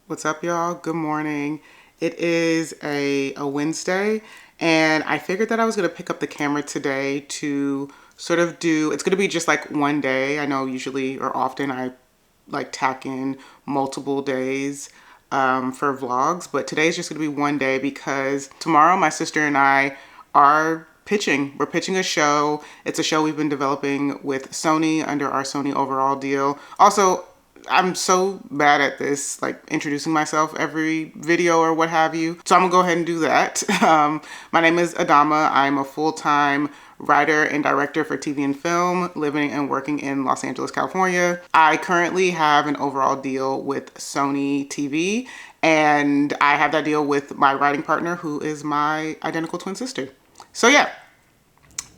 What's up, y'all? Good morning. It is a Wednesday, and I figured that I was going to pick up the camera today to sort of it's going to be just like one day. I know usually or often I like tack in multiple days for vlogs, but today's just going to be one day because tomorrow my sister and I are pitching. We're pitching a show. It's a show we've been developing with Sony under our Sony overall deal. Also, I'm so bad at this, like introducing myself every video or what have you. So I'm gonna go ahead and do that. My name is Adama. I'm a full-time writer and director for TV and film, living and working in Los Angeles, California. I currently have an overall deal with Sony TV, and I have that deal with my writing partner, who is my identical twin sister. So yeah,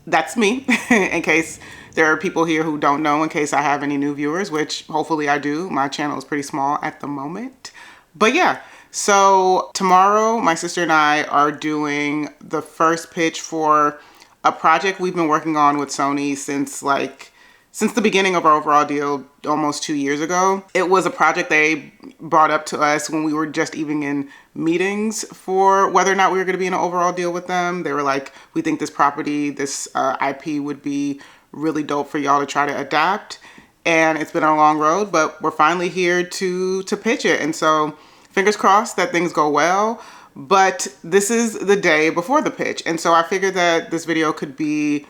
that's me. In case there are people here who don't know, in case I have any new viewers, which hopefully I do. My channel is pretty small at the moment. But yeah, so tomorrow my sister and I are doing the first pitch for a project we've been working on with Sony since the beginning of our overall deal almost 2 years ago. It was a project they brought up to us when we were just even in meetings for whether or not we were going to be in an overall deal with them. They were like, we think this property, this IP would be really dope for y'all to try to adapt. And it's been a long road, but we're finally here to pitch it. And so fingers crossed that things go well. But this is the day before the pitch. And so I figured that this video could be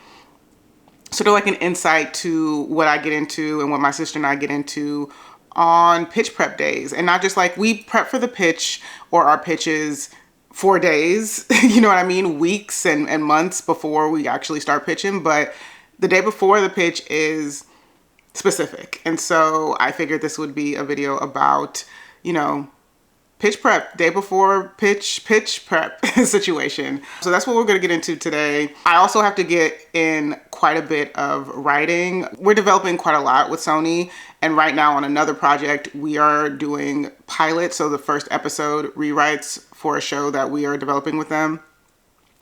sort of like an insight to what I get into and what my sister and I get into on pitch prep days. And not just like we prep for the pitch or our pitches for days, you know what I mean? Weeks and months before we actually start pitching. But the day before the pitch is specific. And so I figured this would be a video about, pitch prep, day before pitch prep situation. So that's what we're gonna get into today. I also have to get in quite a bit of writing. We're developing quite a lot with Sony, and right now on another project, we are doing pilots, so the first episode rewrites for a show that we are developing with them.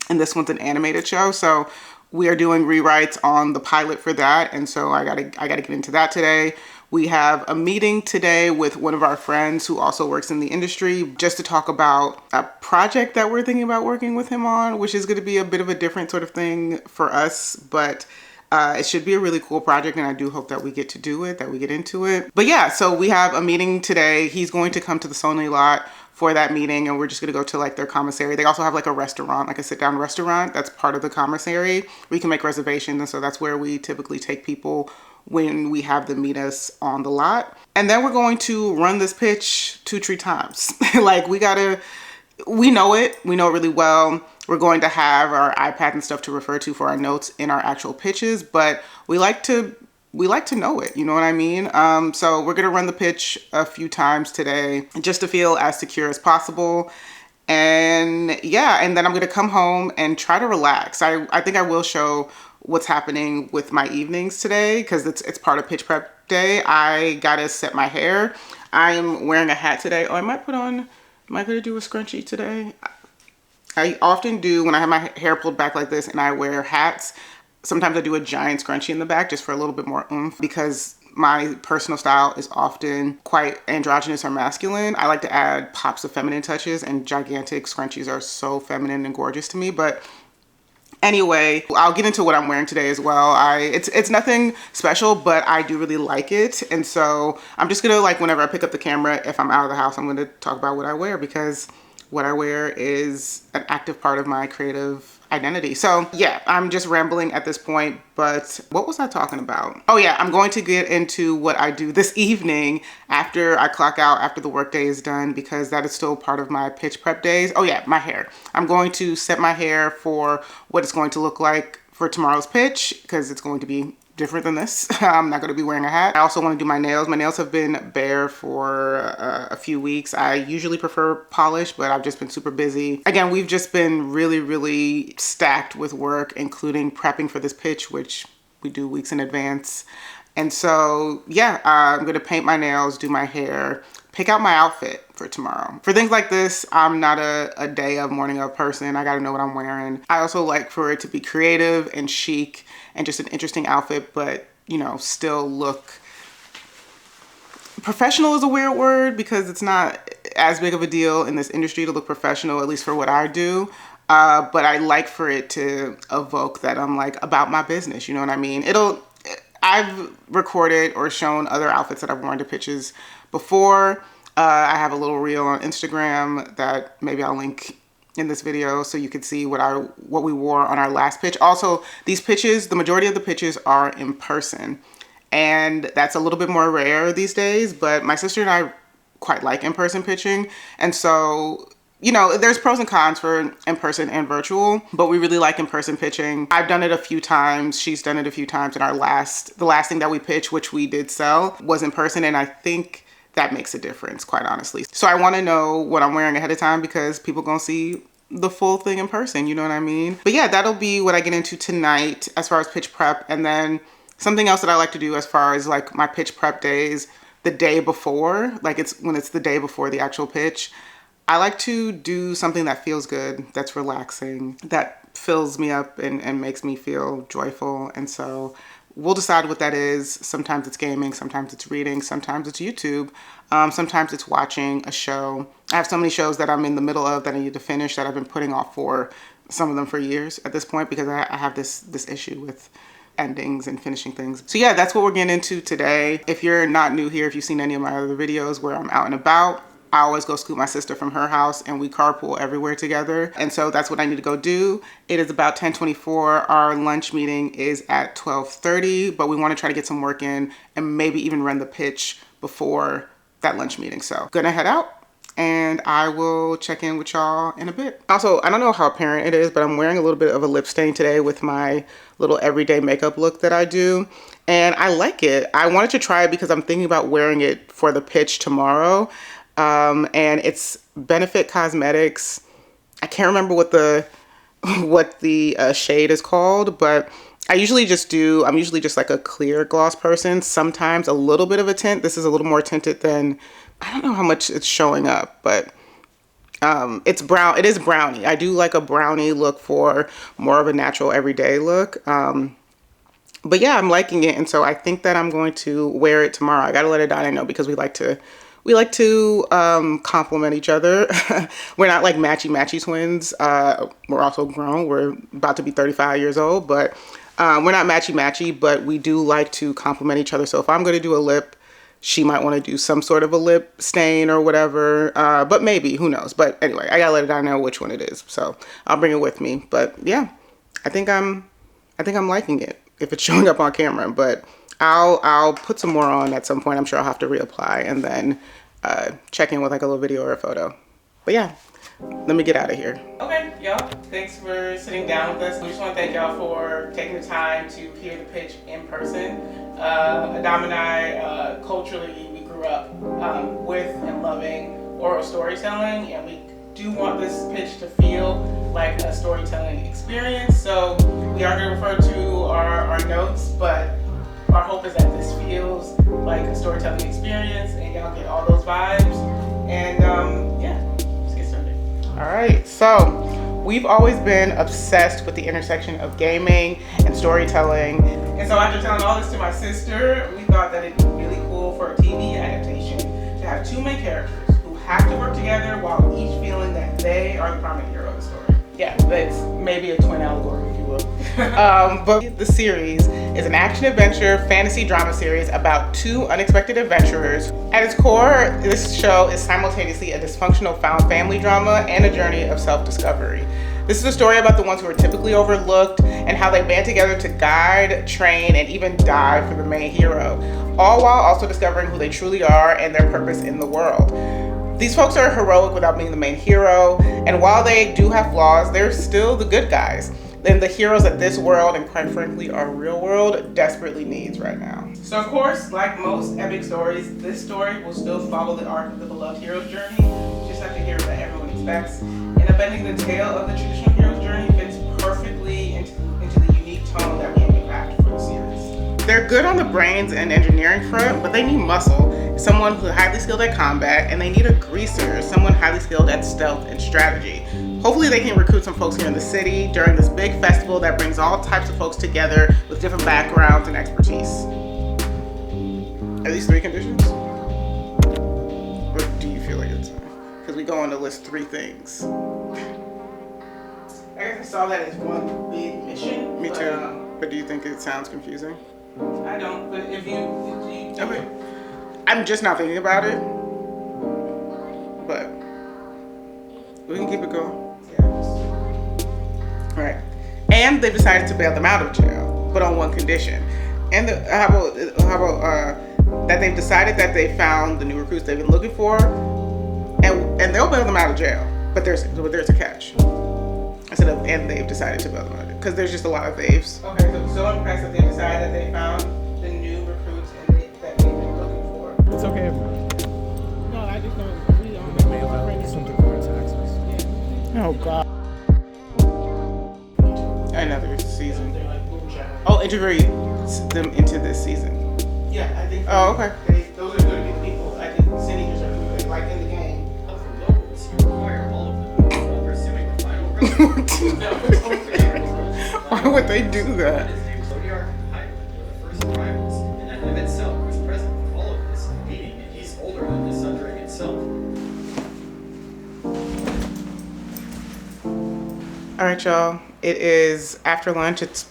And this one's an animated show, so we are doing rewrites on the pilot for that, and so I gotta get into that today. We have a meeting today with one of our friends who also works in the industry just to talk about a project that we're thinking about working with him on, which is going to be a bit of a different sort of thing for us, but it should be a really cool project, and I do hope that we get to do it, that we get into it. But yeah, so we have a meeting today. He's going to come to the Sony lot for that meeting, and we're just gonna go to like their commissary. They also have like a restaurant, like a sit-down restaurant that's part of the commissary where you can make reservations, and so that's where we typically take people when we have them meet us on the lot. And then we're going to run this pitch 2-3 times. Like we know it really well. We're going to have our iPad and stuff to refer to for our notes in our actual pitches, but we like to know it, you know what I mean? So we're gonna run the pitch a few times today just to feel as secure as possible. And yeah, and then I'm gonna come home and try to relax. I think I will show what's happening with my evenings today because it's part of pitch prep day. I gotta set my hair. I'm wearing a hat today. Oh, am I gonna do a scrunchie today? I often do when I have my hair pulled back like this and I wear hats. Sometimes I do a giant scrunchie in the back just for a little bit more oomph because my personal style is often quite androgynous or masculine. I like to add pops of feminine touches, and gigantic scrunchies are so feminine and gorgeous to me. But anyway, I'll get into what I'm wearing today as well. It's nothing special, but I do really like it. And so I'm just gonna, like, whenever I pick up the camera, if I'm out of the house, I'm gonna talk about what I wear because what I wear is an active part of my creative identity. So yeah, I'm just rambling at this point, but what was I talking about? Oh yeah, I'm going to get into what I do this evening after I clock out, after the workday is done, because that is still part of my pitch prep days. Oh yeah, my hair. I'm going to set my hair for what it's going to look like for tomorrow's pitch because it's going to be different than this. I'm not going to be wearing a hat. I also want to do my nails. My nails have been bare for a few weeks. I usually prefer polish, but I've just been super busy. Again, we've just been really stacked with work, including prepping for this pitch, which we do weeks in advance. And so, yeah, I'm going to paint my nails, do my hair, pick out my outfit for tomorrow. For things like this, I'm not a day of, morning of person. I got to know what I'm wearing. I also like for it to be creative and chic and just an interesting outfit, but, still look professional is a weird word because it's not, as big of a deal in this industry to look professional, at least for what I do. But I like for it to evoke that I'm like about my business. You know what I mean? I've recorded or shown other outfits that I've worn to pitches before. I have a little reel on Instagram that maybe I'll link in this video so you could see what we wore on our last pitch. Also, these pitches, the majority of the pitches are in person, and that's a little bit more rare these days, but my sister and I quite like in-person pitching. And so, you know, there's pros and cons for in-person and virtual, but we really like in-person pitching. I've done it a few times. She's done it a few times. And the last thing that we pitched, which we did sell, was in person. And I think that makes a difference, quite honestly. So I want to know what I'm wearing ahead of time because people gonna see the full thing in person, you know what I mean? But yeah, that'll be what I get into tonight as far as pitch prep. And then something else that I like to do as far as like my pitch prep days, the day before, like when it's the day before the actual pitch, I like to do something that feels good, that's relaxing, that fills me up and makes me feel joyful. And so we'll decide what that is. Sometimes it's gaming, sometimes it's reading, sometimes it's YouTube, sometimes it's watching a show. I have so many shows that I'm in the middle of that I need to finish that I've been putting off for some of them for years at this point because I have this issue with endings and finishing things. So yeah, that's what we're getting into today. If you're not new here, if you've seen any of my other videos where I'm out and about, I always go scoop my sister from her house and we carpool everywhere together. And so that's what I need to go do. It is about 10:24. Our lunch meeting is at 12:30, but we want to try to get some work in and maybe even run the pitch before that lunch meeting. So gonna head out and I will check in with y'all in a bit. Also, I don't know how apparent it is, but I'm wearing a little bit of a lip stain today with my little everyday makeup look that I do. And I like it. I wanted to try it because I'm thinking about wearing it for the pitch tomorrow. And it's Benefit Cosmetics. I can't remember what the shade is called, but I'm usually just like a clear gloss person. Sometimes a little bit of a tint. This is a little more tinted than, I don't know how much it's showing up, but it's brown. It is brownie. I do like a brownie look for more of a natural everyday look. But yeah, I'm liking it. And so I think that I'm going to wear it tomorrow. I got to let Adana know because we like to compliment each other. We're not like matchy twins. We're also grown. We're about to be 35 years old, but we're not matchy, but we do like to compliment each other. So if I'm going to do a lip, she might want to do some sort of a lip stain or whatever. But maybe, who knows? But anyway, I gotta let Adana know which one it is. So I'll bring it with me. But yeah, I think I'm liking it if it's showing up on camera, but I'll put some more on at some point. I'm sure I'll have to reapply and then check in with like a little video or a photo. But yeah, let me get out of here. Okay, y'all, thanks for sitting down with us. We just want to thank y'all for taking the time to hear the pitch in person. Adam and I, culturally, we grew up with and loving oral storytelling, and we do want this pitch to feel like a storytelling experience. So we are going to refer to our notes, but our hope is that this feels like a storytelling experience and y'all get all those vibes. And yeah, let's get started. All right, so we've always been obsessed with the intersection of gaming and storytelling. And so after telling all this to my sister, we thought that it'd be really cool for a TV adaptation to have two main characters who have to work together while each feeling that they are the prominent hero of the story. Yeah, that's maybe a twin allegory, if you will. But the series is an action-adventure fantasy drama series about two unexpected adventurers. At its core, this show is simultaneously a dysfunctional found family drama and a journey of self-discovery. This is a story about the ones who are typically overlooked and how they band together to guide, train, and even die for the main hero, all while also discovering who they truly are and their purpose in the world. These folks are heroic without being the main hero, and while they do have flaws, they're still the good guys and the heroes that this world, and quite frankly our real world, desperately needs right now. So of course, like most epic stories, this story will still follow the arc of the beloved hero's journey. You just have to hear what everyone expects. And upending the tale of the traditional hero's journey fits perfectly into the unique tone that we have crafted for the series. They're good on the brains and engineering front, but they need muscle. Someone who's highly skilled at combat, and they need a greaser, someone highly skilled at stealth and strategy. Hopefully they can recruit some folks here in the city during this big festival that brings all types of folks together with different backgrounds and expertise. Are these three conditions? What do you feel like it's? go on to list 3 things. I guess I saw that as one big mission. Me too. But do you think it sounds confusing? I don't. But if you okay. I'm just not thinking about it. But we can keep it going. Yeah. Right. And they've decided to bail them out of jail, but on one condition. And how about that they've decided that they found the new recruits they've been looking for, and they'll bail them out of jail. But there's a catch. Instead of and they've decided to bail them out because there's just a lot of they'ves. Okay, so impressed that they decided that they found the new recruits that they've been looking for. It's okay. No, I just know we don't know something for our taxes. Yeah. Oh God. Another season. Oh, integrate them into this season. Yeah, I think. Oh, okay. Those are going to be the people. I think senators are going to be like in the game. For locals, you require all of them to be pursuing the final Why would they do that? His name is Zodiac Hyman, the first arrivals, and that in itself was present for all of this meeting, and he's older than the Sundering itself. All right, y'all. It is after lunch. It's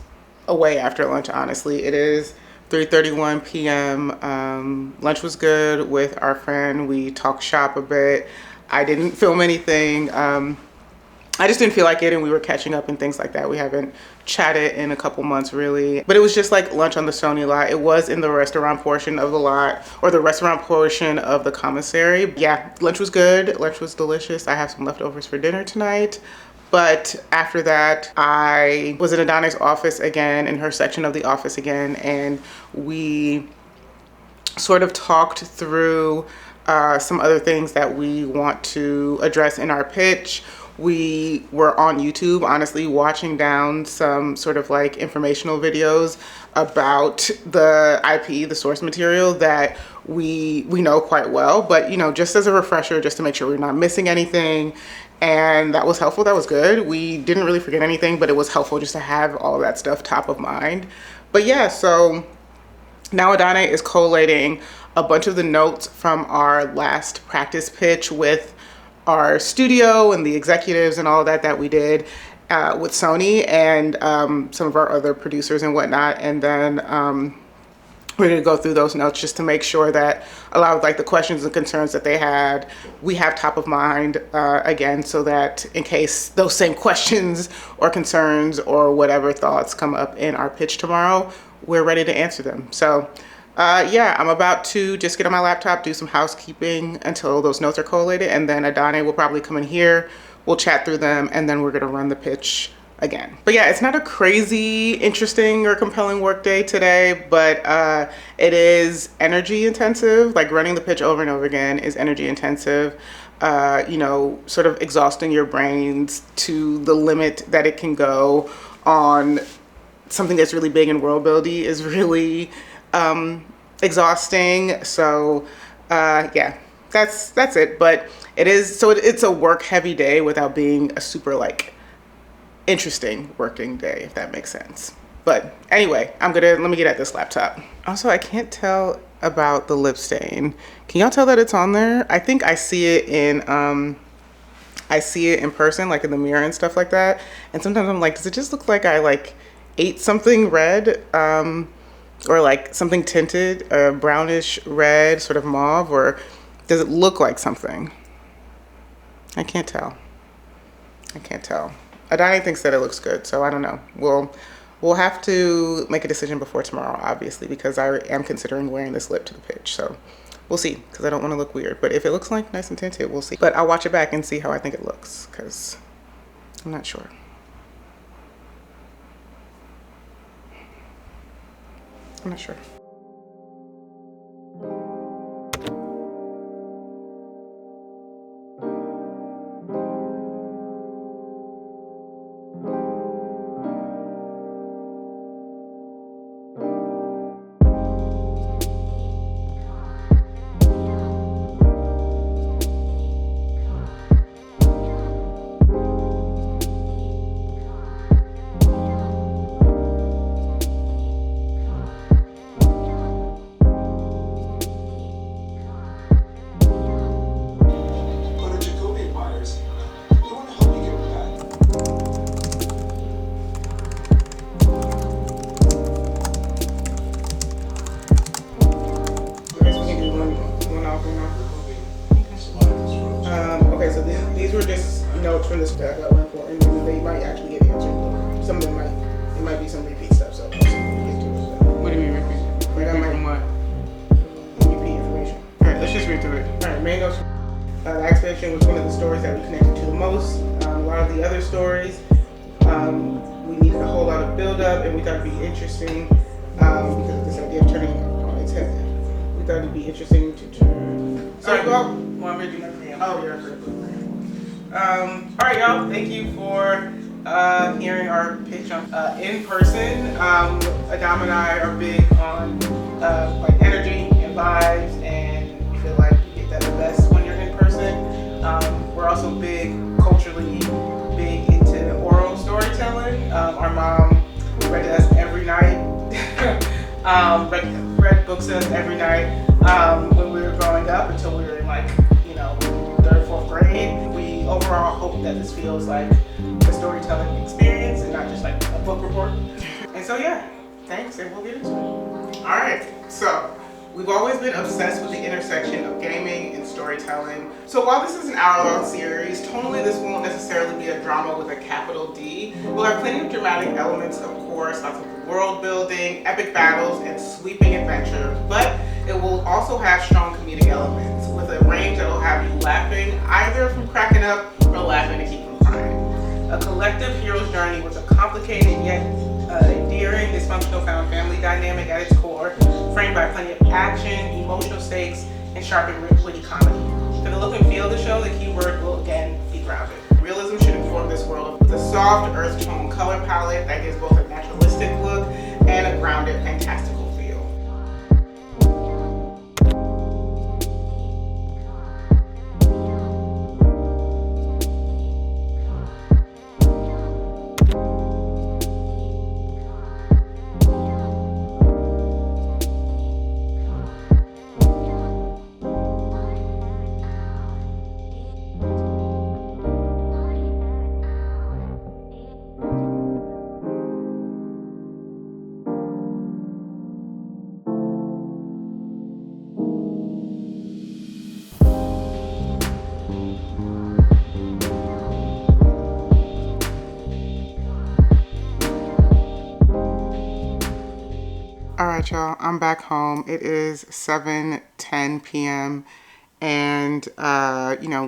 way after lunch, honestly. It is 3:31 p.m. Lunch was good with our friend. We talked shop a bit. I didn't film anything. I just didn't feel like it, and we were catching up and things like that. We haven't chatted in a couple months, really. But it was just like lunch on the Sony lot. It was in the restaurant portion of the lot, or the restaurant portion of the commissary. Yeah, lunch was good. Lunch was delicious. I have some leftovers for dinner tonight. But after that, I was in Adani's office again, in her section of the office again, and we sort of talked through some other things that we want to address in our pitch. We were on YouTube, honestly, watching down some sort of like informational videos about the IP, the source material that we know quite well, but you know, just as a refresher, just to make sure we're not missing anything. And that was helpful. That was good. We didn't really forget anything, but it was helpful just to have all of that stuff top of mind. But yeah, so now Adani is collating a bunch of the notes from our last practice pitch with our studio and the executives and all of that we did with Sony and some of our other producers and whatnot. And then we're gonna go through those notes just to make sure that a lot of like the questions and concerns that they had, we have top of mind again, so that in case those same questions or concerns or whatever thoughts come up in our pitch tomorrow, we're ready to answer them. So yeah, I'm about to just get on my laptop, do some housekeeping until those notes are collated, and then Adani will probably come in here, we'll chat through them, and then we're gonna run the pitch again. But yeah, it's not a crazy interesting or compelling work day today, but it is energy intensive. Like running the pitch over and over again is energy intensive. You know, sort of exhausting your brains to the limit that it can go on something that's really big in world building is really exhausting. So yeah, that's it. But it's a work heavy day without being a super like interesting working day, if that makes sense. But anyway, let me get at this laptop. Also, I can't tell about the lip stain. Can y'all tell that it's on there? I think I see it in person, like in the mirror and stuff like that. And sometimes I'm like, does it just look like I like ate something red? Or like something tinted, brownish red, sort of mauve, or does it look like something? I can't tell. Adani thinks that it looks good, so I don't know. We'll have to make a decision before tomorrow, obviously, because I am considering wearing this lip to the pitch. So we'll see, because I don't want to look weird. But if it looks like nice and tinted, we'll see. But I'll watch it back and see how I think it looks, because I'm not sure. I'm not sure. these were just notes from this that I thought were important, and they might actually get answered. Some of them it might be some repeat stuff, so I'll see if we can get to it. So. What do you mean repeat? Like I might from what? repeat information. Alright, let's just read through it. Alright, main notes. The expedition was one of the stories that we connected to the most. A lot of the other stories, we needed a whole lot of build up, and we thought it'd be interesting because of this idea of turning on its head. We thought it'd be interesting to turn. Sorry, well, Want me to do my preamble? oh, yeah, all right, y'all. Thank you for hearing our pitch on in person. Adam and I are big on like energy and vibes, and we feel like you get that the best when you're in person. We're also culturally big into oral storytelling. Our mom read to us every night. read books to us every night when we were growing up until we were in like, third, fourth grade. We overall hope that this feels like a storytelling experience and not just like a book report. And so yeah, thanks, and we'll get into it. All right, so we've always been obsessed with the intersection of gaming and storytelling. So while this is an hour-long series, tonally this won't necessarily be a drama with a capital D. We'll have plenty of dramatic elements, of course, lots of world building, epic battles, and sweeping adventure, but it will also have strong comedic elements with a range that will have you laughing, either from cracking up or laughing to keep from crying. A collective hero's journey with a complicated yet endearing, dysfunctional found family dynamic at its core, framed by plenty of action, emotional stakes, and sharp and witty comedy. For the look and feel of the show, the key word will again be grounded. Realism should inform this world with a soft earth tone color palette that gives both a naturalistic look and a grounded, fantastical feel. All right, y'all, I'm back home. It is 7:10 p.m. and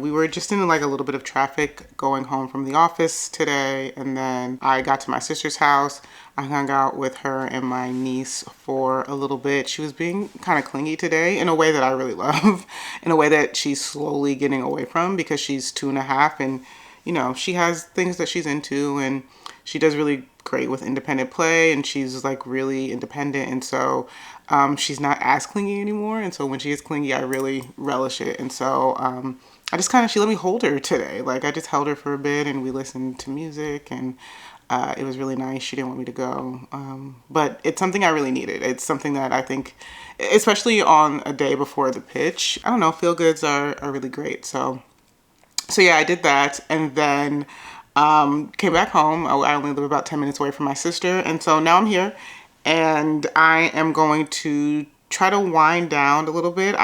we were just in like a little bit of traffic going home from the office today, and then I got to my sister's house. I hung out with her and my niece for a little bit. She was being kind of clingy today in a way that I really love, in a way that she's slowly getting away from because she's 2.5, and she has things that she's into, and she does really great with independent play, and she's like really independent, and so she's not as clingy anymore, and so when she is clingy I really relish it. And so she let me hold her today. Like I just held her for a bit and we listened to music, and it was really nice. She didn't want me to go, but it's something I really needed. It's something that I think, especially on a day before the pitch, I don't know, feel goods are really great. So yeah, I did that, and then came back home. I only live about 10 minutes away from my sister, and so now I'm here, and I am going to try to wind down a little bit.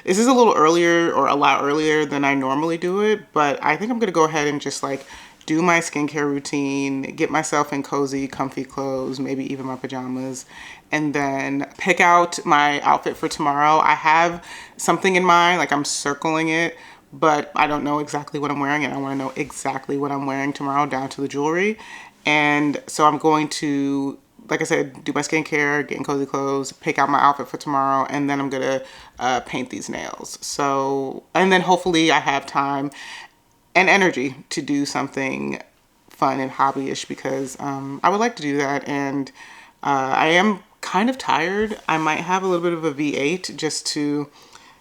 This is a little earlier, or a lot earlier than I normally do it, but I think I'm gonna go ahead and just like do my skincare routine, get myself in cozy, comfy clothes, maybe even my pajamas, and then pick out my outfit for tomorrow. I have something in mind, like I'm circling it, but I don't know exactly what I'm wearing, and I want to know exactly what I'm wearing tomorrow down to the jewelry. And so I'm going to, like I said, do my skincare, get in cozy clothes, pick out my outfit for tomorrow, and then I'm gonna paint these nails. So, and then hopefully I have time and energy to do something fun and hobbyish, because I would like to do that, and I am kind of tired. I might have a little bit of a V8 just to,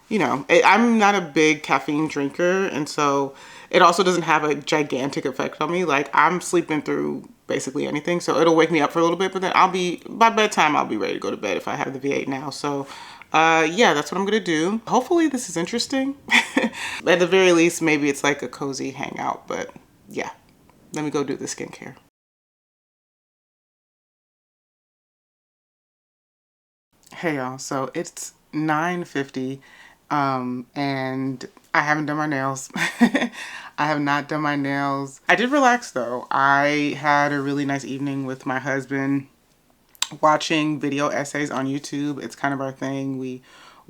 I'm not a big caffeine drinker, and so it also doesn't have a gigantic effect on me. Like I'm sleeping through basically anything, so it'll wake me up for a little bit, but then by bedtime I'll be ready to go to bed if I have the V8 now. So yeah, that's what I'm gonna do. Hopefully this is interesting. At the very least, maybe it's like a cozy hangout, but yeah, let me go do the skincare. Hey y'all, so it's 9:50 And I haven't done my nails. I have not done my nails. I did relax though. I had a really nice evening with my husband watching video essays on YouTube. It's kind of our thing. We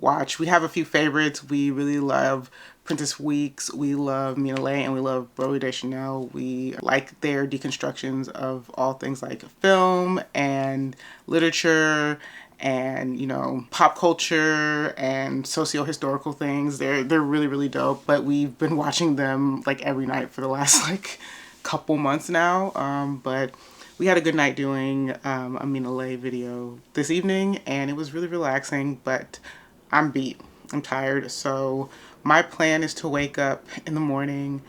have a few favorites. We really love Princess Weeks, we love Mina Lay, and we love Broadway Deschanel. We like their deconstructions of all things like film and literature and, you know, pop culture and socio-historical things. They're really, really dope. But we've been watching them like every night for the last like couple months now. But we had a good night doing a Mina Lay video this evening, and it was really relaxing, but I'm beat. I'm tired. So my plan is to wake up in the morning,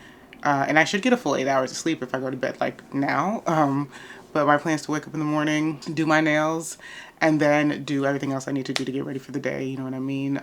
and I should get a full 8 hours of sleep if I go to bed like now. But my plan is to wake up in the morning, do my nails, and then do everything else I need to do to get ready for the day. You know what I mean?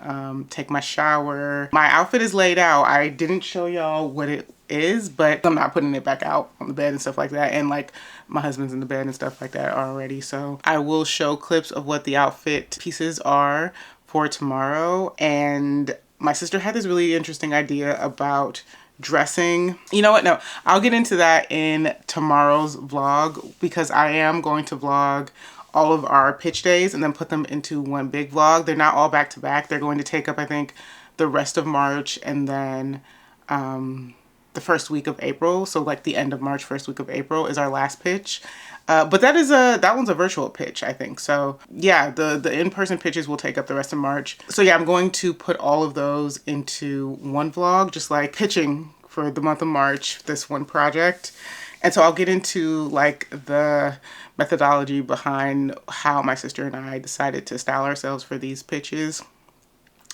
Take my shower. My outfit is laid out. I didn't show y'all what it is, but I'm not putting it back out on the bed and stuff like that. And like my husband's in the bed and stuff like that already. So I will show clips of what the outfit pieces are for tomorrow. And my sister had this really interesting idea about dressing. You know what? No, I'll get into that in tomorrow's vlog, because I am going to vlog all of our pitch days and then put them into one big vlog. They're not all back to back. They're going to take up, I think, the rest of March and then the first week of April. So like the end of March, first week of April is our last pitch. But that one's a virtual pitch, I think. So yeah, the in-person pitches will take up the rest of March. So yeah, I'm going to put all of those into one vlog, just like pitching for the month of March, this one project. And so I'll get into like the methodology behind how my sister and I decided to style ourselves for these pitches.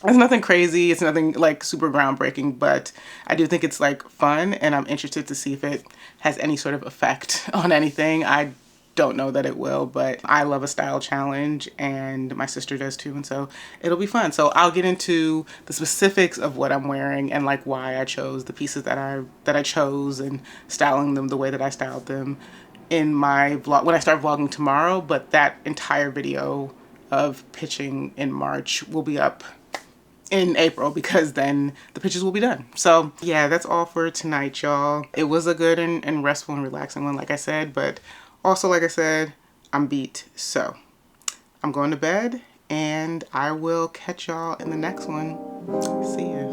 It's nothing crazy. It's nothing like super groundbreaking, but I do think it's like fun, and I'm interested to see if it has any sort of effect on anything. I don't know that it will, but I love a style challenge, and my sister does too, and so it'll be fun. So I'll get into the specifics of what I'm wearing and like why I chose the pieces that I chose and styling them the way that I styled them in my vlog when I start vlogging tomorrow. But that entire video of pitching in March will be up in April, because then the pitches will be done. So yeah, that's all for tonight, y'all. It was a good and restful and relaxing one, like I said, but also, like I said, I'm beat. So I'm going to bed, and I will catch y'all in the next one. See ya.